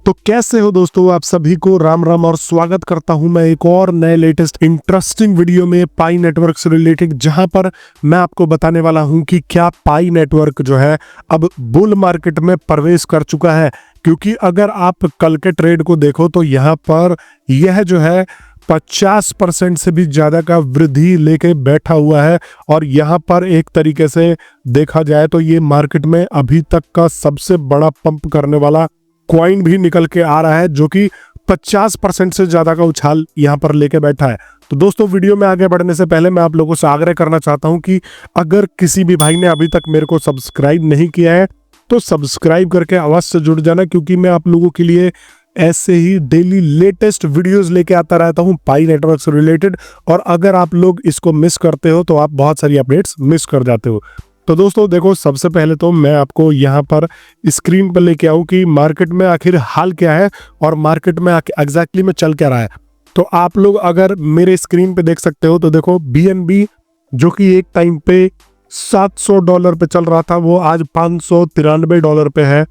तो कैसे हो दोस्तों, आप सभी को राम राम और स्वागत करता हूं मैं एक और नए लेटेस्ट इंटरेस्टिंग वीडियो में पाई नेटवर्क से रिलेटेड, जहां पर मैं आपको बताने वाला हूं कि क्या पाई नेटवर्क जो है अब बुल मार्केट में प्रवेश कर चुका है। क्योंकि अगर आप कल के ट्रेड को देखो तो यहां पर यह जो है 50% से भी ज्यादा का वृद्धि लेके बैठा हुआ है। और यहाँ पर एक तरीके से देखा जाए तो ये मार्केट में अभी तक का सबसे बड़ा पंप करने वाला कॉइन भी निकल के आ रहा है, जो कि 50% से ज्यादा का उछाल यहाँ पर लेके बैठा है। तो दोस्तों, वीडियो में आगे बढ़ने से पहले मैं आप लोगों से आग्रह करना चाहता हूं कि अगर किसी भी भाई ने अभी तक मेरे को सब्सक्राइब नहीं किया है तो सब्सक्राइब करके अवश्य जुड़ जाना, क्योंकि मैं आप लोगों के लिए ऐसे ही डेली लेटेस्ट वीडियोस लेके आता रहता हूं पाई नेटवर्क से रिलेटेड। और अगर आप लोग इसको मिस करते हो तो आप बहुत सारी अपडेट्स मिस कर जाते हो। तो दोस्तों देखो, सबसे पहले तो मैं आपको यहाँ पर स्क्रीन पर लेके आऊँ कि मार्केट में आखिर हाल क्या है और मार्केट में एग्जैक्टली में चल क्या रहा है। तो आप लोग अगर मेरे स्क्रीन पे देख सकते हो तो देखो, BNB जो कि एक टाइम पे $700 पे चल रहा था, वो आज $593 पे है।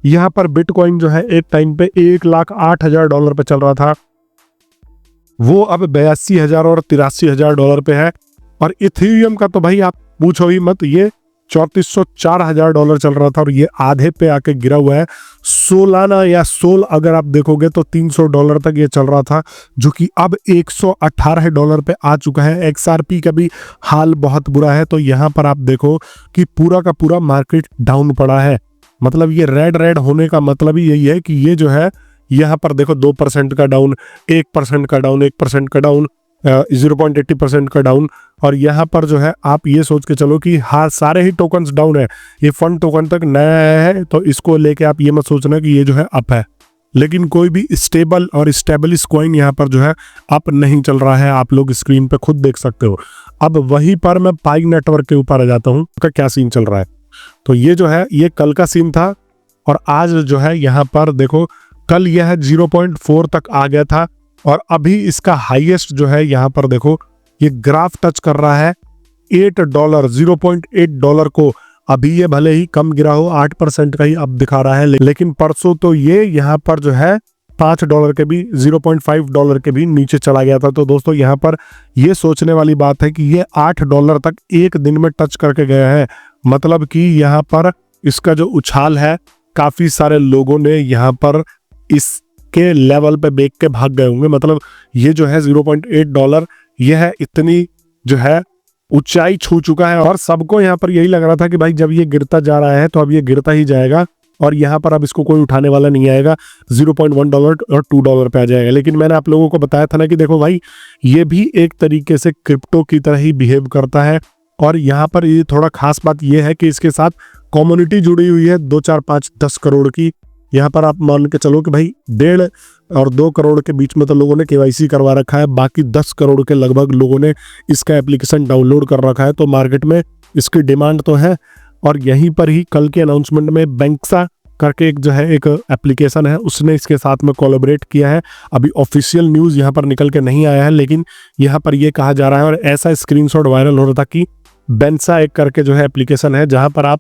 यहाँ पर बिटकॉइन जो है एक टाइम पे $1,08,000 पे चल रहा था, वो अब $82,000 और $83,000 पे है। और इथेरियम का तो भाई आप पूछो ही मत, ये $3404,000 चल रहा था और ये आधे पे आके गिरा हुआ है। सोलाना या सोल अगर आप देखोगे तो $300 तक ये चल रहा था, जो कि अब $118 पे आ चुका है। XRP का भी हाल बहुत बुरा है। तो यहाँ पर आप देखो कि पूरा का पूरा मार्केट डाउन पड़ा है। मतलब ये रेड होने का मतलब ही यही है कि ये जो है यहाँ पर देखो 2% का डाउन, 1% का डाउन, 1% का डाउन, 0.80% का डाउन। और यहाँ पर जो है आप ये सोच के चलो कि हाँ, सारे ही टोकन्स डाउन है। ये फंड टोकन तक नया आया है, तो इसको लेके आप ये मत सोचना कि ये जो है अप है। लेकिन कोई भी स्टेबल और स्टेबलिश कॉइन यहाँ पर जो है अप नहीं चल रहा है। आप लोग स्क्रीन पे खुद देख सकते हो। अब वहीं पर मैं पाई नेटवर्क के ऊपर आ जाता हूँ का क्या सीन चल रहा है। तो ये जो है ये कल का सीन था और आज जो है यहाँ पर देखो, कल यह 0.4 तक आ गया था और अभी इसका हाईएस्ट जो है यहाँ पर देखो, ये ग्राफ टच कर रहा है $8, $0.8 को। अभी ये भले ही कम गिरा हो, 8% का ही अब दिखा रहा है, लेकिन परसों तो ये यहाँ पर जो है $5 के भी, $0.5 के भी नीचे चला गया था। तो दोस्तों यहाँ पर ये सोचने वाली बात है कि ये $8 तक एक दिन में टच करके गया है। मतलब कि यहाँ पर इसका जो उछाल है, काफी सारे लोगों ने यहाँ पर इसके लेवल पे बेच के भाग गए होंगे। मतलब ये जो है $0.8 यह इतनी जो है ऊंचाई छू चुका है और सबको यहाँ पर यही लग रहा था कि भाई जब ये गिरता जा रहा है तो अब ये गिरता ही जाएगा और यहाँ पर अब इसको कोई उठाने वाला नहीं आएगा, $0.1 और $2 पे आ जाएगा। लेकिन मैंने आप लोगों को बताया था ना कि देखो भाई, ये भी एक तरीके से क्रिप्टो की तरह ही बिहेव करता है। और यहाँ पर ये थोड़ा खास बात ये है कि इसके साथ कम्युनिटी जुड़ी हुई है 2, 4, 5, 10 करोड़ की। यहाँ पर आप मान के चलो कि भाई 1.5 और 2 करोड़ के बीच में तो लोगों ने KYC करवा रखा है, बाकी 10 करोड़ के लगभग लोगों ने इसका एप्लीकेशन डाउनलोड कर रखा है। तो मार्केट में इसकी डिमांड तो है। और यहीं पर ही कल के अनाउंसमेंट में बैंक्सा करके एक जो है एक एप्लीकेशन है, उसने इसके साथ में कोलैबोरेट किया है। अभी ऑफिशियल न्यूज़ यहाँ पर निकल के नहीं आया है, लेकिन यहाँ पर ये कहा जा रहा है और ऐसा स्क्रीनशॉट वायरल हो रहा था कि बैंक्सा एक करके जो है एप्लीकेशन है, जहाँ पर आप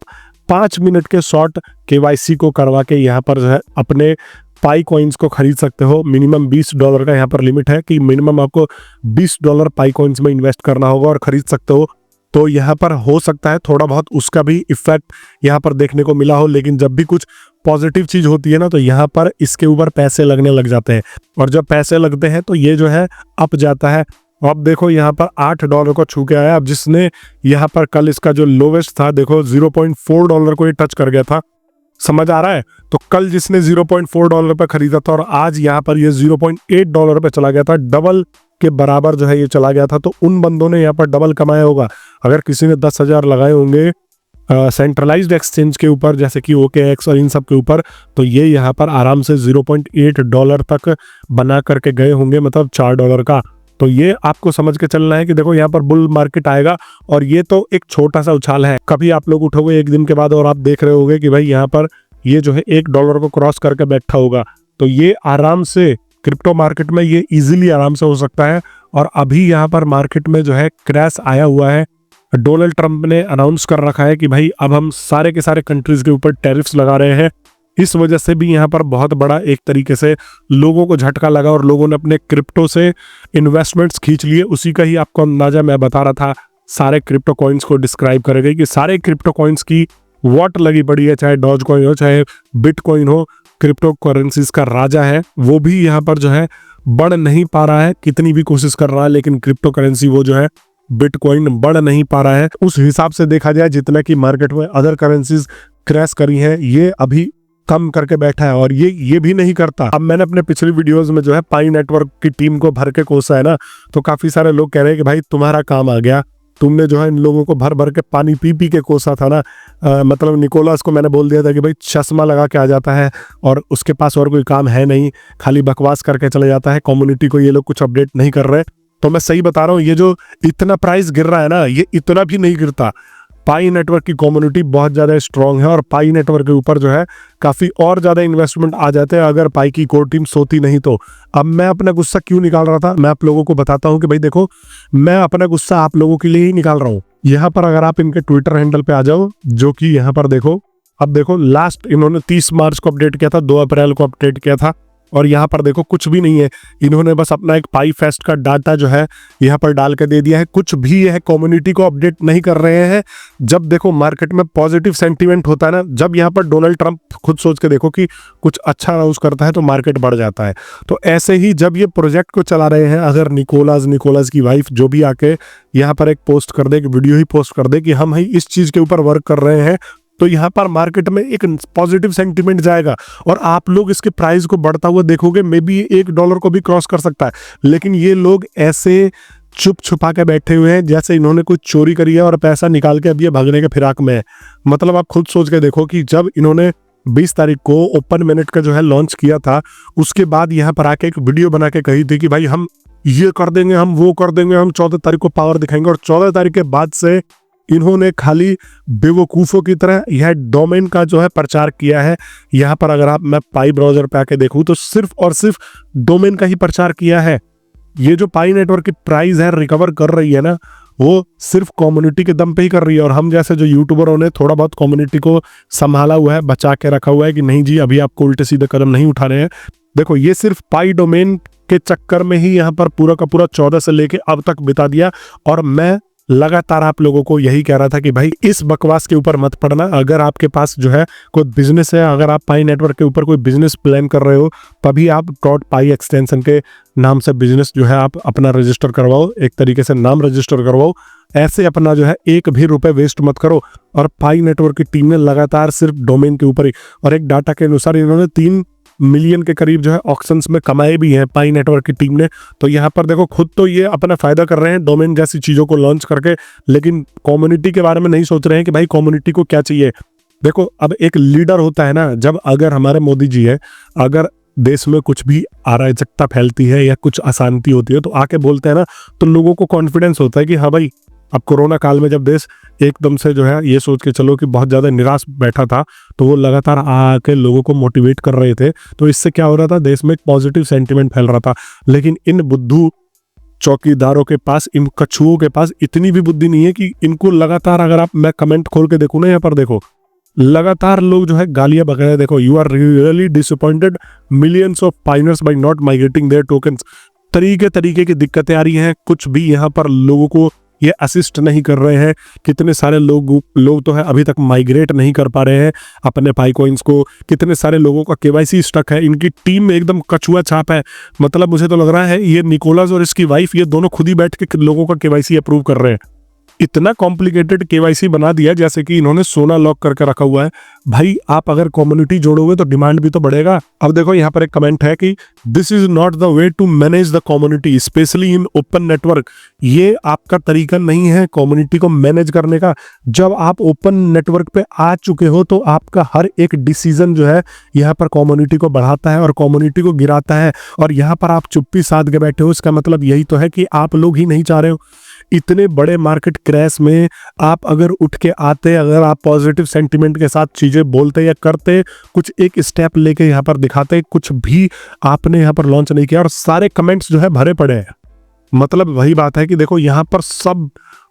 5 मिनट के शॉर्ट KYC को करवा के यहाँ पर जो है अपने पाई कॉइन्स को खरीद सकते हो। मिनिमम $20 का यहाँ पर लिमिट है कि मिनिमम आपको $20 पाई कॉइन्स में इन्वेस्ट करना होगा और खरीद सकते हो। तो यहाँ पर हो सकता है थोड़ा बहुत उसका भी इफेक्ट यहाँ पर देखने को मिला हो, लेकिन जब भी कुछ पॉजिटिव चीज होती है ना, तो यहाँ पर इसके ऊपर पैसे लगने लग जाते हैं और जब पैसे लगते हैं तो ये जो है अप जाता है। अब देखो यहाँ पर $8 को छू के आया। अब जिसने यहाँ पर कल इसका जो लोवेस्ट था, देखो $0.4 को ये टच कर गया था, समझ आ रहा है। तो कल जिसने $0.4 पे खरीदा था और आज यहाँ पर ये $0.8 पे चला गया था, डबल के बराबर जो है ये चला गया था। तो उन बंदों ने यहाँ पर डबल कमाया होगा। अगर किसी ने 10,000 लगाए होंगे सेंट्रलाइज्ड एक्सचेंज के ऊपर जैसे कि OKX और इन सब के ऊपर, तो ये यहाँ पर आराम से $0.8 तक बना करके गए होंगे, मतलब $4 का। तो ये आपको समझ के चलना है कि देखो यहाँ पर बुल मार्केट आएगा और ये तो एक छोटा सा उछाल है। कभी आप लोग उठोगे एक दिन के बाद और आप देख रहे होगे कि भाई यहाँ पर ये जो है $1 को क्रॉस करके बैठा होगा। तो ये आराम से क्रिप्टो मार्केट में ये इजीली आराम से हो सकता है। और अभी यहाँ पर मार्केट में जो है क्रैश आया हुआ है। डोनाल्ड ट्रंप ने अनाउंस कर रखा है कि भाई अब हम सारे के सारे कंट्रीज के ऊपर टैरिफ्स लगा रहे हैं इस वजह से भी यहाँ पर बहुत बड़ा एक तरीके से लोगों को झटका लगा और लोगों ने अपने क्रिप्टो से इन्वेस्टमेंट्स खींच लिए। उसी का ही आपको अंदाजा मैं बता रहा था, सारे क्रिप्टो कॉइन्स को डिस्क्राइब करेगा कि सारे क्रिप्टो कॉइन्स की वॉट लगी पड़ी है, चाहे डॉज कॉइन हो चाहे बिटकॉइन हो, क्रिप्टो करेंसीज का राजा है, वो भी यहाँ पर जो है बढ़ नहीं पा रहा है, कितनी भी कोशिश कर रहा है, लेकिन क्रिप्टो करेंसी वो जो है बिटकॉइन बढ़ नहीं पा रहा है। उस हिसाब से देखा जाए जितना कि मार्केट में अदर करेंसीज क्रैश करी हैं, ये अभी कम करके बैठा है और ये भी नहीं करता। अब मैंने अपने पिछली वीडियोस में जो है पाई नेटवर्क की टीम को भर के कोसा है ना, तो काफी सारे लोग कह रहे हैं कि भाई तुम्हारा काम आ गया, तुमने जो है इन लोगों को भर भर के पानी पी पी के कोसा था ना। मतलब निकोलस को मैंने बोल दिया था कि भाई चश्मा लगा के आ जाता है और उसके पास और कोई काम है नहीं, खाली बकवास करके चले जाता है, कम्युनिटी को ये लोग कुछ अपडेट नहीं कर रहे। तो मैं सही बता रहा हूँ, ये जो इतना प्राइस गिर रहा है ना, ये इतना भी नहीं गिरता। पाई नेटवर्क की कम्युनिटी बहुत ज़्यादा स्ट्रांग है और पाई नेटवर्क के ऊपर जो है काफ़ी और ज़्यादा इन्वेस्टमेंट आ जाते हैं अगर पाई की कोर टीम सोती नहीं तो। अब मैं अपना गुस्सा क्यों निकाल रहा था, मैं आप लोगों को बताता हूँ कि भाई देखो, मैं अपना गुस्सा आप लोगों के लिए ही निकाल रहा हूँ। यहाँ पर अगर आप इनके ट्विटर हैंडल पे आ जाओ, जो कि यहाँ पर देखो, अब देखो लास्ट इन्होंने 30 मार्च को अपडेट किया था, 2 अप्रैल को अपडेट किया था और यहाँ पर देखो कुछ भी नहीं है। इन्होंने बस अपना एक पाई फेस्ट का डाटा जो है यहाँ पर डाल के दे दिया है, कुछ भी यह कम्युनिटी को अपडेट नहीं कर रहे हैं। जब देखो मार्केट में पॉजिटिव सेंटीमेंट होता है ना, जब यहाँ पर डोनाल्ड ट्रंप खुद सोच के देखो कि कुछ अच्छा अनाउंस करता है तो मार्केट बढ़ जाता है। तो ऐसे ही जब ये प्रोजेक्ट को चला रहे हैं, अगर निकोलस की वाइफ जो भी आके यहाँ पर एक पोस्ट कर दे, एक वीडियो ही पोस्ट कर दे कि हम ही इस चीज के ऊपर वर्क कर रहे हैं, तो यहाँ पर मार्केट में एक पॉजिटिव सेंटीमेंट जाएगा और आप लोग इसके प्राइस को बढ़ता हुआ देखोगे। मे बी $1 को भी क्रॉस कर सकता है, लेकिन ये लोग ऐसे चुप छुपा के बैठे हुए हैं जैसे इन्होंने कुछ चोरी करी है और पैसा निकाल के अब ये भागने के फिराक में है। मतलब आप खुद सोच के देखो कि जब इन्होंने 20 तारीख को ओपन मिनट का जो है लॉन्च किया था, उसके बाद यहाँ पर आके एक वीडियो बना के कही थी कि भाई हम ये कर देंगे, हम वो कर देंगे, हम 14 तारीख को पावर दिखाएंगे। और 14 तारीख के बाद से इन्होंने खाली बेवकूफ़ों की तरह यह डोमेन का जो है प्रचार किया है। यहाँ पर अगर आप मैं पाई ब्राउजर पे आके देखूँ तो सिर्फ और सिर्फ डोमेन का ही प्रचार किया है। ये जो पाई नेटवर्क की प्राइस है रिकवर कर रही है ना, वो सिर्फ कम्युनिटी के दम पे ही कर रही है। और हम जैसे जो यूट्यूबरों ने थोड़ा बहुत कम्युनिटी को संभाला हुआ है, बचा के रखा हुआ है कि नहीं जी अभी आपको उल्टे सीधे कदम नहीं उठाने हैं। देखो ये सिर्फ पाई डोमेन के चक्कर में ही यहाँ पर पूरा का पूरा 14 से लेके अब तक बिता दिया। और मैं लगातार आप लोगों को यही कह रहा था कि भाई इस बकवास के ऊपर मत पड़ना। अगर आपके पास जो है कोई बिजनेस है, अगर आप पाई नेटवर्क के ऊपर कोई बिजनेस प्लान कर रहे हो, तभी आप .पाई एक्सटेंशन के नाम से बिजनेस जो है आप अपना रजिस्टर करवाओ, एक तरीके से नाम रजिस्टर करवाओ। ऐसे अपना जो है एक भी रुपए वेस्ट मत करो। और पाई नेटवर्क की टीम ने लगातार सिर्फ डोमेन के ऊपर ही, और एक डाटा के अनुसार इन्होंने 3 मिलियन के करीब जो है ऑक्शंस में कमाए भी हैं पाई नेटवर्क की टीम ने। तो यहाँ पर देखो खुद तो ये अपना फायदा कर रहे हैं डोमेन जैसी चीजों को लॉन्च करके, लेकिन कम्युनिटी के बारे में नहीं सोच रहे हैं कि भाई कम्युनिटी को क्या चाहिए। देखो अब एक लीडर होता है ना, जब अगर हमारे मोदी जी है, अगर देश में कुछ भी अराजकता फैलती है या कुछ अशांति होती है तो आके बोलते हैं ना, तो लोगों को कॉन्फिडेंस होता है कि हाँ भाई। अब कोरोना काल में जब देश एकदम से जो है ये सोच के चलो कि बहुत ज़्यादा निराश बैठा था, तो वो लगातार आके लोगों को मोटिवेट कर रहे थे। तो इससे क्या हो रहा था, देश में एक पॉजिटिव सेंटीमेंट फैल रहा था। लेकिन इन बुद्धू चौकीदारों के पास, इन कछुओं के पास इतनी भी बुद्धि नहीं है कि इनको लगातार, अगर आप मैं कमेंट खोल के देखूँ ना, यहाँ पर देखो लगातार लोग जो है गालियां बक रहे हैं। देखो, you are really disappointed millions of pioneers by not migrating their tokens. तरीके की दिक्कतें आ रही हैं, कुछ भी यहाँ पर लोगों को ये असिस्ट नहीं कर रहे हैं। कितने सारे लोग तो है अभी तक माइग्रेट नहीं कर पा रहे हैं अपने पाई कॉइन्स को। कितने सारे लोगों का केवाईसी स्टक है। इनकी टीम में एकदम कछुआ छाप है। मतलब मुझे तो लग रहा है ये निकोलस और इसकी वाइफ, ये दोनों खुद ही बैठ के लोगों का केवाईसी अप्रूव कर रहे हैं। इतना कॉम्प्लिकेटेड केवाईसी बना दिया जैसे कि इन्होंने सोना लॉक करके रखा हुआ है। भाई आप अगर कम्युनिटी जोड़ोगे तो डिमांड भी तो बढ़ेगा। अब देखो यहाँ पर एक कमेंट है कि this is not the way to manage the community specially in open network. ये आपका तरीका नहीं है कम्युनिटी को मैनेज करने का। जब आप ओपन नेटवर्क पे आ चुके हो तो आपका हर एक डिसीजन जो है यहाँ पर कम्युनिटी को बढ़ाता है और कम्युनिटी को गिराता है। और यहाँ पर आप चुप्पी साध के बैठे हो, इसका मतलब यही तो है कि आप लोग ही नहीं चाह रहे हो। इतने बड़े मार्केट क्रैश में आप अगर उठ के आते, अगर आप पॉजिटिव सेंटीमेंट के साथ चीजें बोलते या करते, कुछ एक स्टेप लेके यहाँ पर दिखाते, कुछ भी आपने यहाँ पर लॉन्च नहीं किया और सारे कमेंट्स जो है भरे पड़े हैं। मतलब वही बात है कि देखो यहाँ पर सब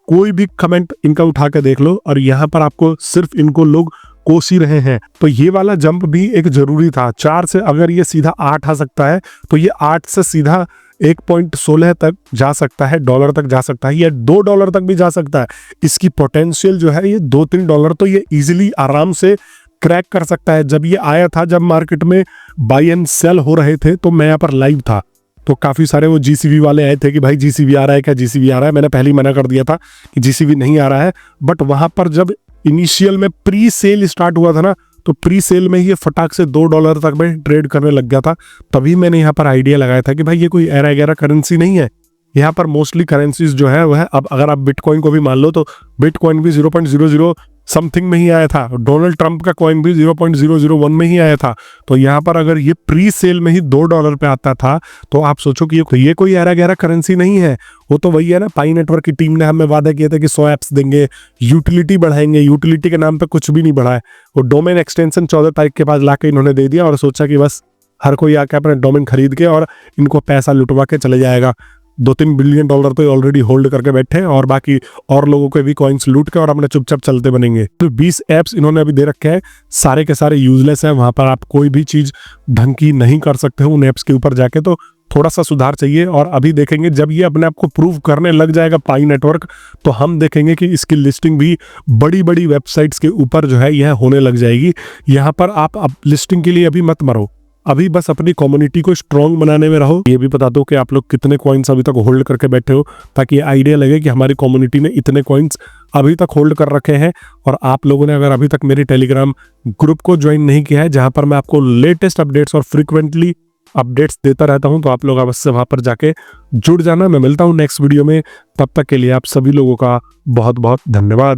कोई भी कमेंट इनका उठा के देख लो और यहाँ पर आपको सिर्फ इनको लोग कोस ही रहे हैं। तो ये वाला जंप भी एक जरूरी था। 4 से अगर ये सीधा 8 आ सकता है तो ये 8 से सीधा 1.16 तक जा सकता है, डॉलर तक जा सकता है, या $2 तक भी जा सकता है। इसकी पोटेंशियल जो है ये $2-3 तो ये इजीली आराम से क्रैक कर सकता है। जब ये आया था, जब मार्केट में बाय एंड सेल हो रहे थे, तो मैं यहाँ पर लाइव था, तो काफी सारे वो जीसीबी वाले आए थे कि भाई जीसीबी आ रहा है क्या, जीसीबी आ रहा है। मैंने पहले ही मना कर दिया था कि जीसीबी नहीं आ रहा है, बट वहां पर जब इनिशियल में प्री सेल स्टार्ट हुआ था ना, तो प्री सेल में ही ये फटाक से $2 तक में ट्रेड करने लग गया था। तभी मैंने यहाँ पर आइडिया लगाया था कि भाई ये कोई एरा गैरा करेंसी नहीं है। यहाँ पर मोस्टली करेंसीज जो है वह, अब अगर आप बिटकॉइन को भी मान लो तो बिटकॉइन भी 0.00 समथिंग में ही आया था, डोनाल्ड ट्रंप का कॉइन भी 0.001 में ही आया था। तो यहाँ पर अगर ये प्री सेल में ही $2 पे आता था तो आप सोचो कि ये कोई एरा गैरा करेंसी नहीं है। वो तो वही है ना, पाई नेटवर्क की टीम ने हमें वादा किया था कि 100 ऐप्स देंगे, यूटिलिटी बढ़ाएंगे, यूटिलिटी के नाम पे कुछ भी नहीं बढ़ा है। वो डोमेन एक्सटेंशन 14 तारीख के बाद लाके इन्होंने दे दिया और सोचा कि बस हर कोई आके अपने डोमेन खरीद के और इनको पैसा लुटवा के चले जाएगा। $2-3 बिलियन तो ऑलरेडी होल्ड करके बैठे हैं, और बाकी और लोगों के भी कॉइन्स लूट के और अपने चुपचाप चलते बनेंगे। तो 20 ऐप्स इन्होंने अभी दे रखे हैं, सारे के सारे यूजलेस हैं। वहां पर आप कोई भी चीज ढंग की नहीं कर सकते हो उन ऐप्स के ऊपर जाके, तो थोड़ा सा सुधार चाहिए। और अभी देखेंगे जब ये अपने आप को प्रूव करने लग जाएगा पाई नेटवर्क, तो हम देखेंगे कि इसकी लिस्टिंग भी बड़ी बड़ी वेबसाइट्स के ऊपर जो है यह होने लग जाएगी। यहाँ पर आप लिस्टिंग के लिए अभी मत मरो, अभी बस अपनी कम्युनिटी को स्ट्रॉन्ग बनाने में रहो। ये भी बता दो कि आप लोग कितने कॉइन्स अभी तक होल्ड करके बैठे हो, ताकि आइडिया लगे कि हमारी कम्युनिटी ने इतने कॉइन्स अभी तक होल्ड कर रखे हैं। और आप लोगों ने अगर अभी तक मेरे टेलीग्राम ग्रुप को ज्वाइन नहीं किया है, जहां पर मैं आपको लेटेस्ट अपडेट्स और फ्रिक्वेंटली अपडेट्स देता रहता हूं, तो आप लोग अवश्य वहां पर जाके जुड़ जाना। मैं मिलता हूं नेक्स्ट वीडियो में, तब तक के लिए आप सभी लोगों का बहुत बहुत धन्यवाद।